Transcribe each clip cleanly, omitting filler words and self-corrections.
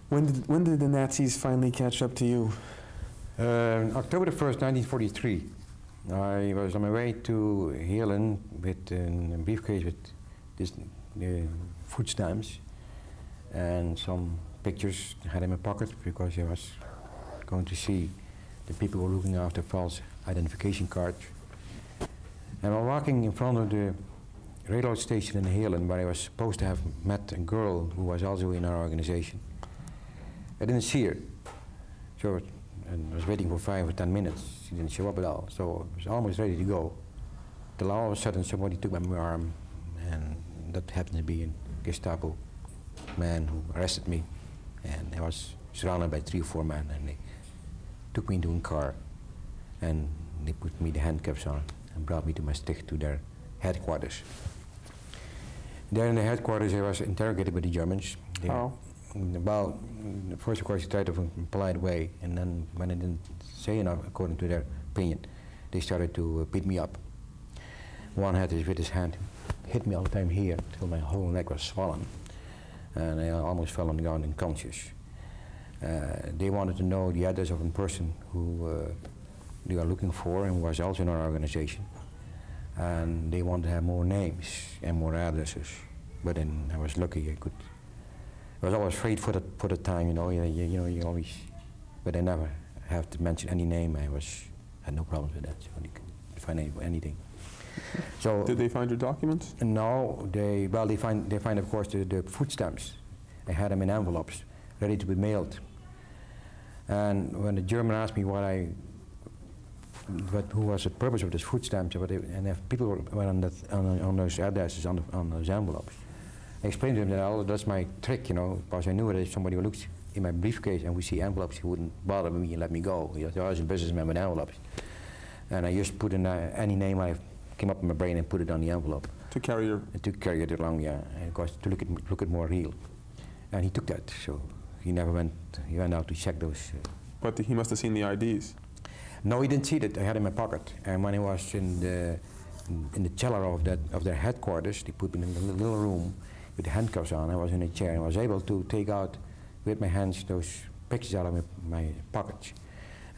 When did the Nazis finally catch up to you? October the 1st, 1943. I was on my way to Heerlen with a briefcase with this, food stamps and some pictures I had in my pocket because I was going to see the people who were looking after false identification cards. And while walking in front of the railroad station in Heerlen, where I was supposed to have met a girl who was also in our organization, I didn't see her. So I was waiting for 5 or 10 minutes. She didn't show up at all. So I was almost ready to go. Till all of a sudden somebody took my arm, and that happened to be a Gestapo man who arrested me. And I was surrounded by 3 or 4 men, and they took me into a car, and they put me the handcuffs on and brought me to Maastricht to their headquarters. There in the headquarters I was interrogated by the Germans. Oh. Well, first of course he tried to in a polite way, and then when I didn't say enough according to their opinion, they started to beat me up. One had with his hand hit me all the time here till my whole neck was swollen, and I almost fell on the ground unconscious. They wanted to know the address of a person who they are looking for and who was also in our organization, and they wanted to have more names and more addresses. But then I was lucky I was always afraid for the time, you know. You always, but I never have to mention any name. Had no problems with that. So they could find anything. So did they find your documents? No, they find of course the food stamps. I had them in envelopes, ready to be mailed. And when the German asked me who was the purpose of this food stamps, and if people were on those addresses on those envelopes, I explained to him that, oh, that's my trick, you know, because I knew that if somebody looks in my briefcase and we see envelopes, he wouldn't bother me and let me go. I was a businessman with envelopes. And I just put in any name I came up in my brain and put it on the envelope. To carry your... To carry it along, yeah, and of course to look at more real. And he took that, so he never went, he went out to check those. But he must have seen the IDs. No, he didn't see that. I had it in my pocket. And when I was in the cellar of their headquarters, they put me in a little room with the handcuffs on. I was in a chair and I was able to take out with my hands those pictures out of my pockets.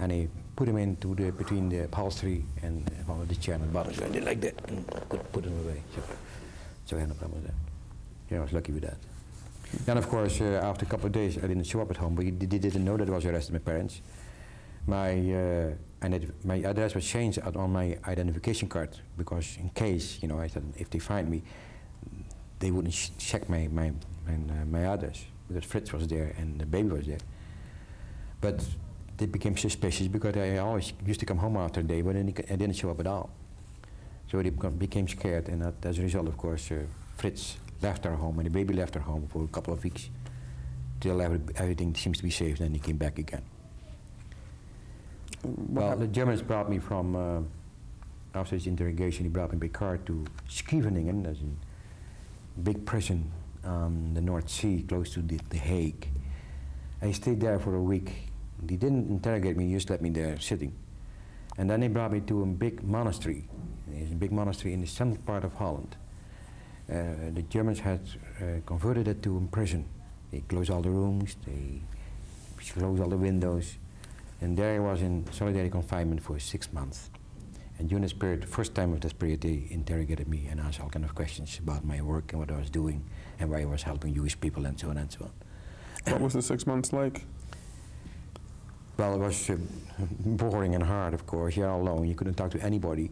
And I put them into between the upholstery and the chair and the bottom. So I did like that and put them away. So I had no problem with that. Yeah, I was lucky with that. Then of course, after a couple of days, I didn't show up at home, but they didn't know that I was arrested, my parents. My address was changed on my identification card because in case, you know, I thought if they find me, they wouldn't check my address because Fritz was there and the baby was there. But they became suspicious because I always used to come home after a day, but I didn't show up at all. So they became scared, and as a result, of course, Fritz left our home and the baby left our home for a couple of weeks till everything seems to be safe, and then he came back again. Well, the Germans brought me from, after his interrogation, he brought me by car to Scheveningen, that's a big prison on the North Sea, close to The Hague. I stayed there for a week. They didn't interrogate me, just let me there sitting. And then they brought me to a big monastery. It's a big monastery in the central part of Holland. The Germans had converted it to a prison. They closed all the rooms, they closed all the windows. And there I was in solitary confinement for 6 months. And during this period, the first time of this period, they interrogated me and asked all kind of questions about my work and what I was doing and why I was helping Jewish people and so on and so on. What was the 6 months like? Well, it was boring and hard, of course. You're all alone. You couldn't talk to anybody.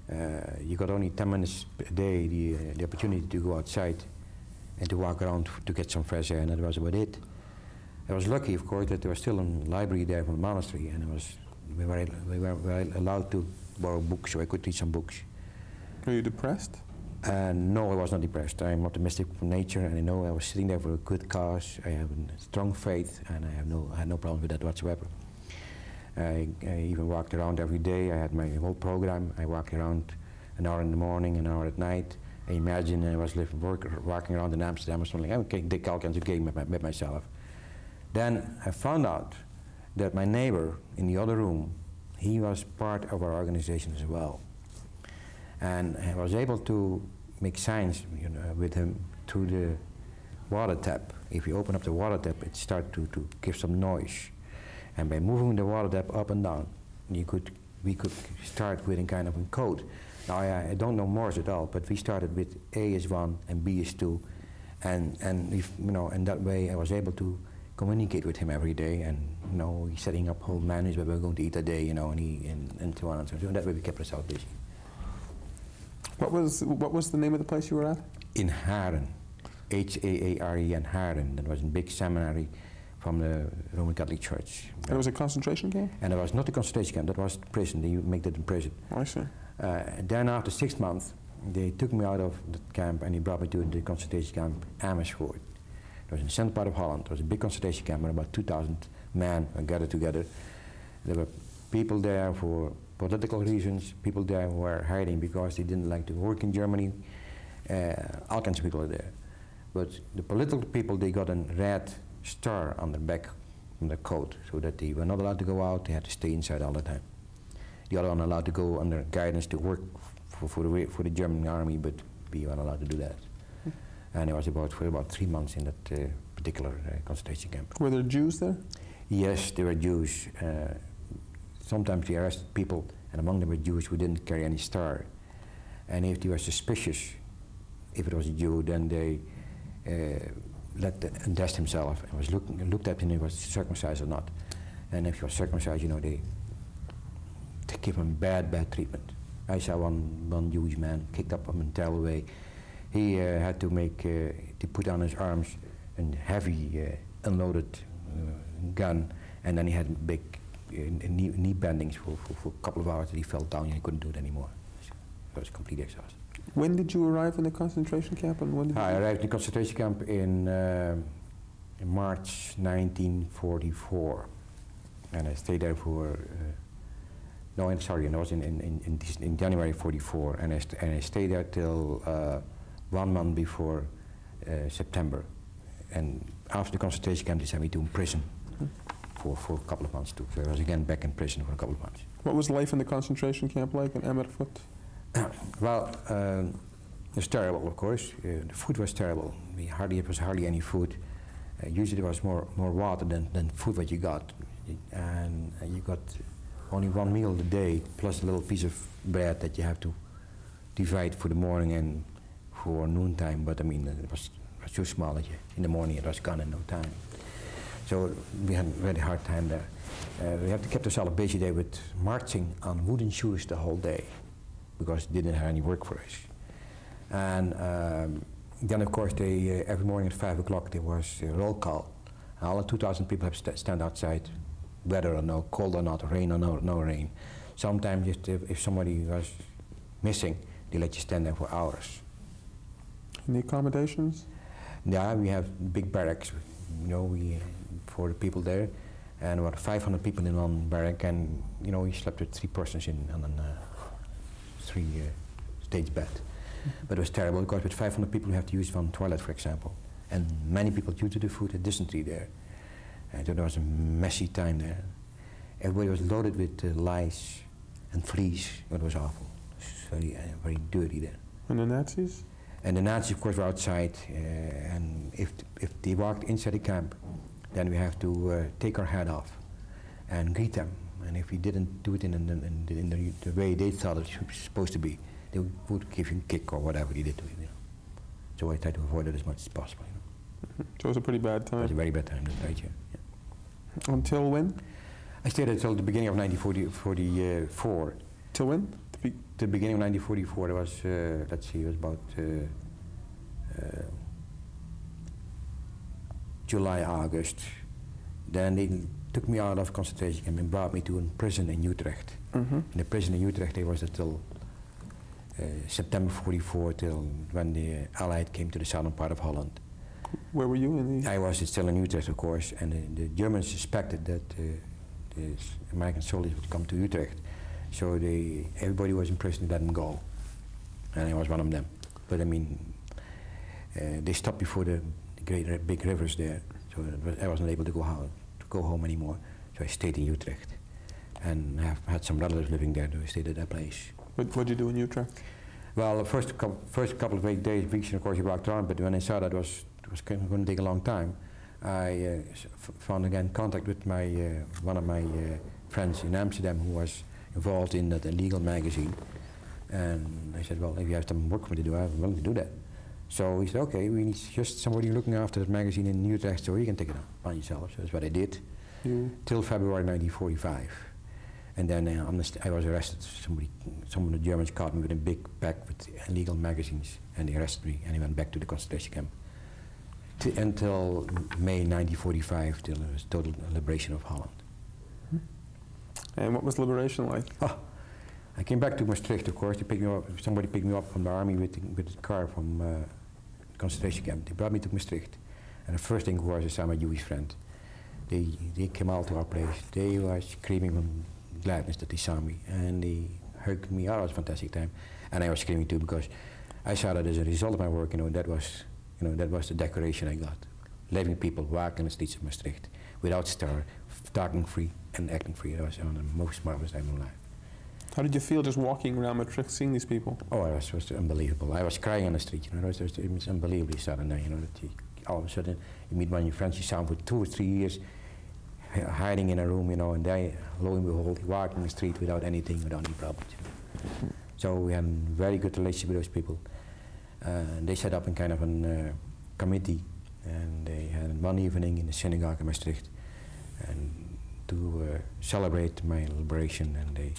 You got only 10 minutes a day, the opportunity to go outside and to walk around to get some fresh air, and that was about it. I was lucky, of course, that there was still a library there from the monastery, and we were allowed to borrow books, so I could read some books. Were you depressed? No, I was not depressed. I'm optimistic from nature, and I know I was sitting there for a good cause. I have a strong faith, and I had no problem with that whatsoever. I even walked around every day. I had my whole program. I walked around an hour in the morning, an hour at night. I imagined I was walking around in Amsterdam or something. I would take all kinds of games with myself. Then I found out that my neighbor in the other room, he was part of our organization as well. And I was able to make signs, you know, with him through the water tap. If you open up the water tap, it starts to give some noise. And by moving the water tap up and down, we could start with a kind of a code. Now I don't know Morse at all, but we started with A is 1 and B is 2, and in that way I was able to communicate with him every day, and he's setting up whole menus where we're going to eat a day, and so on and so on. And that way we kept ourselves busy. What was the name of the place you were at? In Haren, H-A-A-R-E-N, Haren. That was a big seminary from the Roman Catholic Church. It was a concentration camp? And it was not a concentration camp, that was prison. They made it in prison. Oh, I see. Then after 6 months, they took me out of the camp and they brought me to the concentration camp Amersfoort. It was in the central part of Holland. It was a big concentration camp, and about 2,000 men were gathered together. There were people there for political reasons, people there who were hiding because they didn't like to work in Germany. All kinds of people are there. But the political people, they got a red star on their back from their coat, so that they were not allowed to go out, they had to stay inside all the time. The other one allowed to go under guidance to work for the German army, but we weren't allowed to do that. And it was for about 3 months in that particular concentration camp. Were there Jews there? Yes, there were Jews. Sometimes they arrested people, and among them were Jews who didn't carry any star. And if they were suspicious, if it was a Jew, then they undressed himself and was looked at him if he was circumcised or not. And if he was circumcised, they give him bad treatment. I saw one Jewish man kicked up him and tail away. He had to put on his arms a heavy unloaded gun, and then he had big knee bendings for a couple of hours that he fell down and he couldn't do it anymore. So it was complete exhaustion. When did you arrive in the concentration camp, and when did I arrived in the concentration camp in March 1944, and I stayed there for no, I'm sorry, and I was in January '44, and I stayed there till 1 month before September, and after the concentration camp they sent me to prison for a couple of months too. So I was again back in prison for a couple of months. What was life in the concentration camp like in Amersfoort? Well, it was terrible, of course. The food was terrible. There was hardly any food. Usually there was more water than food that you got, and you got only one meal a day, plus a little piece of bread that you have to divide for the morning and for noontime. But I mean, it was so small that in the morning it was gone in no time. So we had a very hard time there. We had to keep ourselves busy there with marching on wooden shoes the whole day, because they didn't have any work for us. And then of course every morning at 5 o'clock there was a roll call. And all the 2,000 people have to stand outside, whether or no, cold or not, rain or no rain. Sometimes just if somebody was missing, they let you stand there for hours. And the accommodations? Yeah, we have big barracks, for the people there, and about 500 people in one barrack, and we slept with 3 persons on a 3-stage bed. But it was terrible because with 500 people you have to use one toilet, for example, and many people due to the food had dysentery there. And so there was a messy time there. Everybody was loaded with lice and fleas. It was awful. It was very dirty there. And the Nazis? And the Nazis, of course, were outside. And if they walked inside the camp, then we have to take our hat off and greet them. And if we didn't do it in the way they thought it was supposed to be, they would give you a kick or whatever they did to you. So I tried to avoid it as much as possible. So it was a pretty bad time. It was a very bad time, that's right, yeah. Until when? I stayed until the beginning of 1944. Till when? The beginning of 1944, it was, let's see, it was about July, August. Then they took me out of concentration camp and brought me to a prison in Utrecht. In the prison in Utrecht, I was until September '44, till when the Allied came to the southern part of Holland. Where were you in the? I was still in Utrecht, of course, and the Germans suspected that the American soldiers would come to Utrecht. So everybody was in prison, let them go. And I was one of them. But I mean, they stopped before the great big rivers there, so I wasn't able to go home anymore. So I stayed in Utrecht, and I had some relatives living there, so I stayed at that place. What did you do in Utrecht? Well, the first couple of weeks, of course, you walked around, but when I saw that it was was going to take a long time, I found again contact with my one of my friends in Amsterdam who was involved in that illegal magazine. And I said, well, if you have some work for me to do, I'm willing to do that. So he said, okay, we need just somebody looking after that magazine in Utrecht, so you can take it on yourself. So that's what I did, till February 1945. And then I was arrested. Some of the Germans caught me with a big bag with illegal magazines, and they arrested me, and I went back to the concentration camp. Until May 1945, till there was total liberation of Holland. And what was liberation like? Oh, I came back to Maastricht, of course. Somebody picked me up from the army with a car from the concentration camp. They brought me to Maastricht. And the first thing was I saw my Jewish friend. They came out to our place. They were screaming from gladness that they saw me. And they hugged me. Oh, it was a fantastic time. And I was screaming too, because I saw that as a result of my work, that was the decoration I got. Living people walking the streets of Maastricht without star, talking free and acting free. That was one of the most marvelous times of my life. How did you feel just walking around Maastricht, seeing these people? Oh, it was unbelievable. I was crying on the street. It was unbelievably sudden. That all of a sudden you meet one of your friends you saw him for 2 or 3 years, hiding in a room, and they, lo and behold, walking the street without anything, without any problems. So we had a very good relationship with those people. They set up a kind of a committee, and they had one evening in the synagogue in Maastricht, and to celebrate my liberation, and they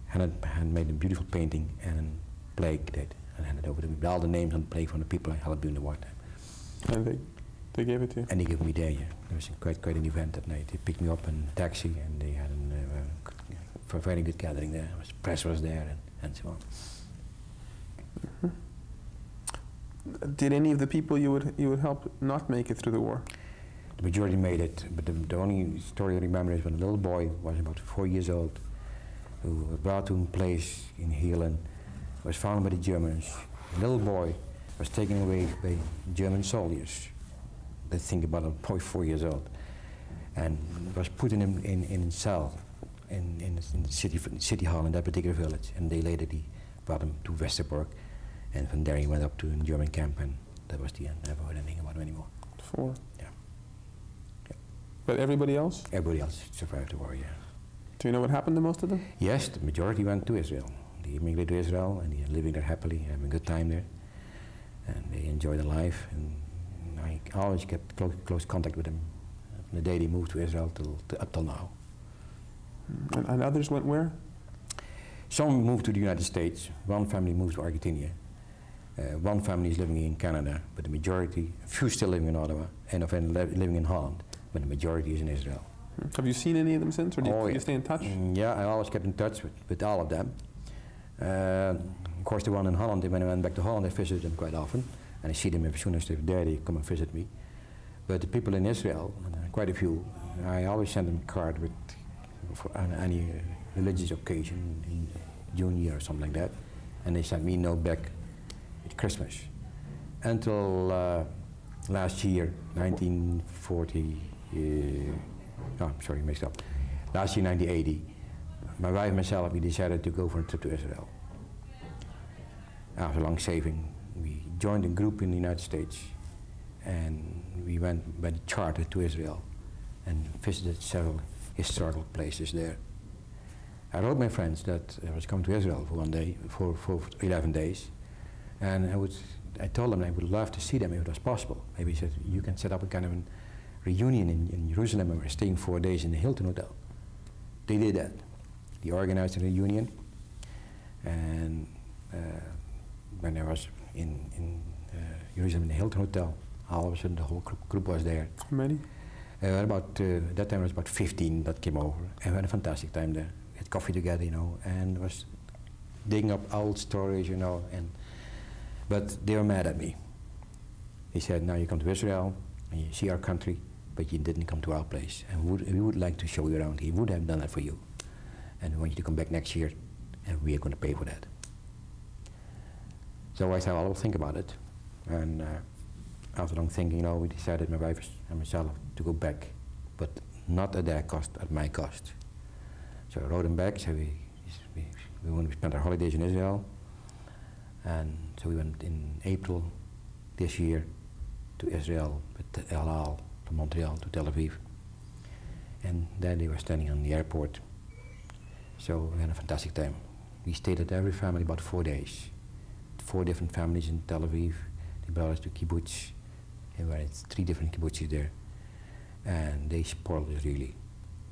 had made a beautiful painting and a plaque that I handed over to me with all the names on the plaque from the people I helped during the wartime. And they gave it to you? And they gave me there, yeah. It was quite an event that night. They picked me up in a taxi, and they had a very good gathering there. The press was there, and so on. Did any of the people you would help not make it through the war? The majority made it, but the only story I remember is when a little boy was about 4 years old, who was brought to a place in Heerlen, was found by the Germans. The little boy was taken away by German soldiers. They think about a boy 4 years old, and was put in a cell in the city hall in that particular village. And they later brought him to Westerbork, and from there he went up to a German camp, and that was the end. Never heard anything about him anymore. 4. Yeah. But everybody else? Everybody else survived the war, yeah. Do you know what happened to most of them? Yes, the majority went to Israel. They immigrated to Israel, and they're living there happily, having a good time there. And they enjoy their life, and I always kept close contact with them from the day they moved to Israel up till now. And others went where? Some moved to the United States. One family moved to Argentina. One family is living in Canada, but the majority, a few still living in Ottawa, and living in Holland, but the majority is in Israel. Have you seen any of them since, or do you stay in touch? Yeah, I always kept in touch with all of them. Of course, the one in Holland, when I went back to Holland, I visited them quite often, and I see them as soon as they're there, they come and visit me. But the people in Israel, quite a few, I always send them a card on any religious occasion, in June year or something like that, and they sent me a note back at Christmas. Until last year, 1940, oh, I'm sorry, mixed up. Last year, 1980, my wife and myself, we decided to go for a trip to Israel. After long saving, we joined a group in the United States, and we went by the charter to Israel and visited several historical places there. I wrote my friends that I was coming to Israel for one day, for 11 days, and I told them I would love to see them if it was possible. Maybe he said, you can set up a kind of a reunion in Jerusalem, and we're staying 4 days in the Hilton Hotel. They did that. They organized a reunion, and when I was in Jerusalem in the Hilton Hotel, all of a sudden the whole group was there. How many? At that time it was about 15 that came over, and we had a fantastic time there. We had coffee together, and was digging up old stories, but they were mad at me. They said, now you come to Israel, and you see our country, but you didn't come to our place, and we would like to show you around. He would have done that for you, and we want you to come back next year, and we are going to pay for that. So I said, well, I'll think about it, and after long thinking, we decided, my wife and myself, to go back, but not at their cost, at my cost. So I wrote him back, so we spent our holidays in Israel, and so we went in April this year, to Israel with El Al from Montreal to Tel Aviv. And then they were standing on the airport. So we had a fantastic time. We stayed at every family about 4 days. 4 different families in Tel Aviv. They brought us to kibbutz. And we had 3 different kibbutzes there. And they spoiled us really.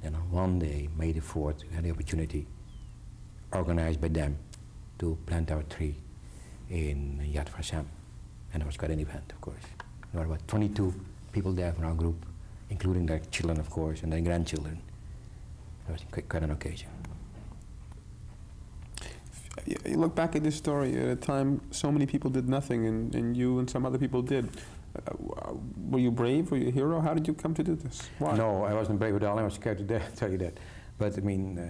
And on one day, May the 4th, we had the opportunity, organized by them, to plant our tree in Yad Vashem. And it was quite an event, of course. There were about 22 people there from our group, including their children, of course, and their grandchildren. It was quite an occasion. You look back at this story, at a time so many people did nothing, and you and some other people did. Were you brave? Were you a hero? How did you come to do this? Why? No, I wasn't brave at all. I was scared to death, tell you that. But I mean,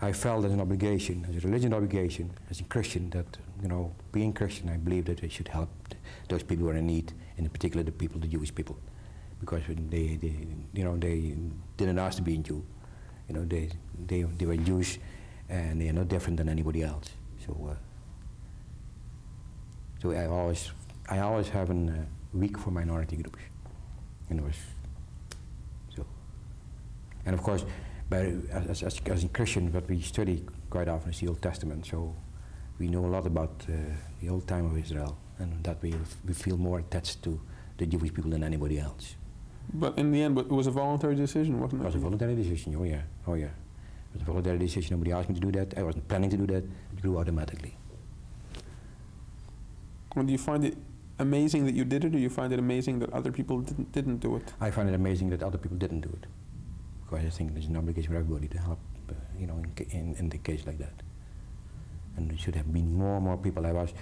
I felt as an obligation, as a religious obligation, as a Christian, that, you know, being Christian, I believe that I should help those people who are in need, and in particular the people, the Jewish people, because they you know, they didn't ask to be a Jew. You know, they were Jews, and they are no different than anybody else. So, so I always have a week for minority groups. You know, so, and of course, but as a Christian, what we study quite often is the Old Testament. So we know a lot about the old time of Israel, and that we feel more attached to the Jewish people than anybody else. But in the end, it was a voluntary decision, wasn't it? It was a voluntary decision. Oh yeah, oh yeah. It was a voluntary decision. Nobody asked me to do that. I wasn't planning to do that. It grew automatically. Well, do you find it amazing that you did it, or you find it amazing that other people didn't do it? I find it amazing that other people didn't do it, because I think there's an obligation for everybody to help, you know, in the case like that. And there should have been more and more people. I was,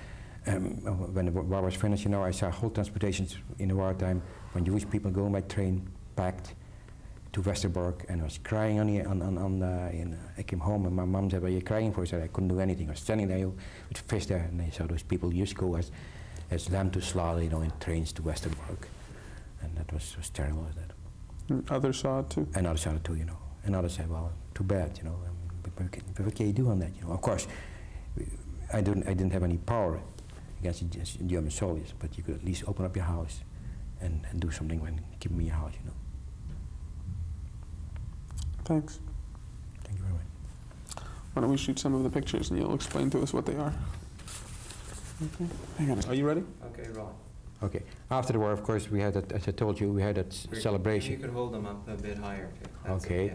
when the war was finished, you know, I saw whole transportations in the wartime when Jewish people going by train, packed to Westerbork, and I was crying I came home and my mom said, "What are you crying for?" I said, "I couldn't do anything. I was standing there with fish there, and I saw those people just go as lamb to slaughter, you know, in trains to Westerbork." And that was terrible, was that. And others saw it too? And others saw it too, you know. And others said, "Well, too bad, you know, what can you do on that?" You know, of course, I didn't have any power against the German soldiers, but you could at least open up your house and do something when keeping me your house, you know. Thanks. Thank you very much. Why don't we shoot some of the pictures and you'll explain to us what they are. Okay. Hang on. Are you ready? Okay, right. Okay. After the war, of course, we had that, as I told you, we had that celebration. You could hold them up a bit higher. Okay.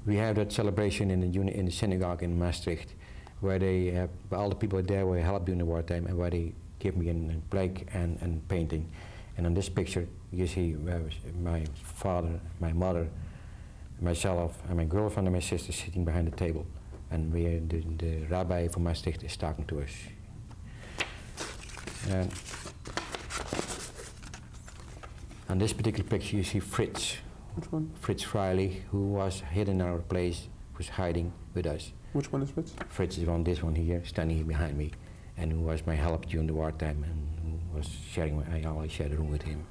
We had that celebration in the synagogue in Maastricht, where they all the people there were helped during the wartime, and where they gave me a plaque and painting. And on this picture, you see my father, my mother, myself, and my girlfriend and my sister sitting behind the table, and the rabbi from Maastricht is talking to us. And on this particular picture, you see Fritz. Which one? Fritz Freilich, who was hidden in our place, was hiding with us. Which one is Fritz? Fritz is on this one here, standing here behind me, and who was my help during the wartime, and who was sharing. I always shared a room with him.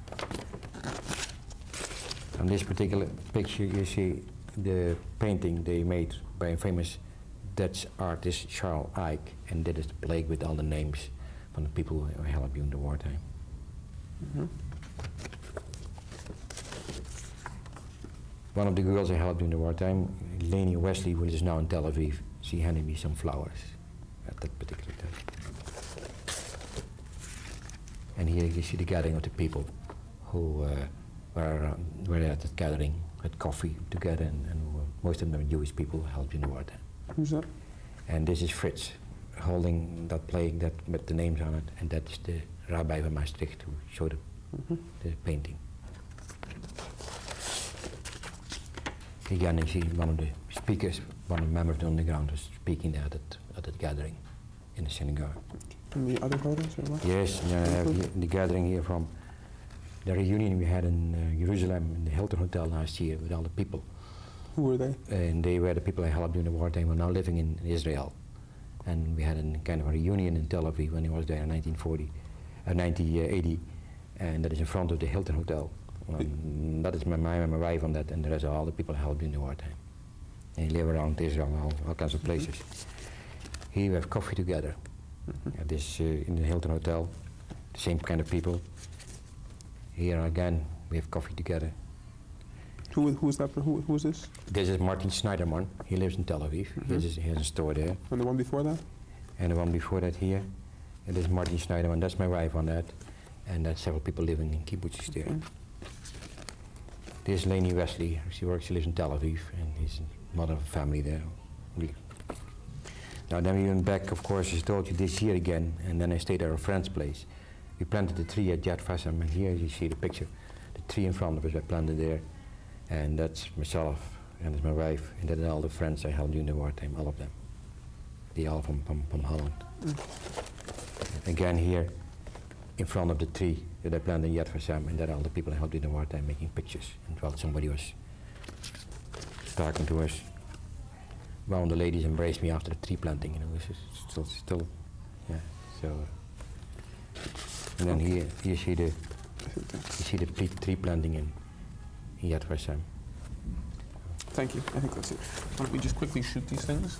On this particular picture, you see the painting they made by a famous Dutch artist, Charles Eyck, and that is the plaque with all the names from the people who helped during the wartime. Mm-hmm. One of the girls I helped during the wartime, Leni Wesley, who is now in Tel Aviv, she handed me some flowers at that particular time. And here you see the gathering of the people who were at that gathering, had coffee together, and most of them were Jewish people who helped in the wartime. Who's that? And this is Fritz, holding that plaque that with the names on it, and that is the rabbi from Maastricht who showed the painting. Again, you see one of the speakers, one of the members of the underground, was speaking there at that gathering in the synagogue. And the other photos, or what? Yes, the gathering here from the reunion we had in Jerusalem in the Hilton Hotel last year with all the people. Who were they? And they were the people I helped during the wartime, who are now living in Israel. And we had a kind of a reunion in Tel Aviv when I was there in 1980, and that is in front of the Hilton Hotel. That is my wife on that, and the rest of all the people helped in the wartime. And they live around Israel, all kinds of places. Here we have coffee together. At this in the Hilton Hotel, the same kind of people. Here again, we have coffee together. Who's that? Who's this? This is Martin Schneiderman. He lives in Tel Aviv. He has a store there. And the one before that? And the one before that here. And this is Martin Schneiderman. That's my wife on that. And that's several people living in kibbutzes there. Okay. This is Leni Wesley. She lives in Tel Aviv, and he's mother of a family there. Now then we went back, of course, as I told you, this year again, and then I stayed at a friend's place. We planted a tree at Yad Vashem, and here you see the picture. The tree in front of us, I planted there. And that's myself, and that's my wife, and that's all the friends I held during the wartime, all of them. They all from Holland. Again here, in front of the tree that I planted in Yad Vashem, and that all the people I helped during the wartime making pictures. And while somebody was talking to us, one of the ladies embraced me after the tree planting, you know, it was still, yeah, so. And then here you see the tree planting in Yad Vashem. Thank you. I think that's it. Why don't we just quickly shoot these things?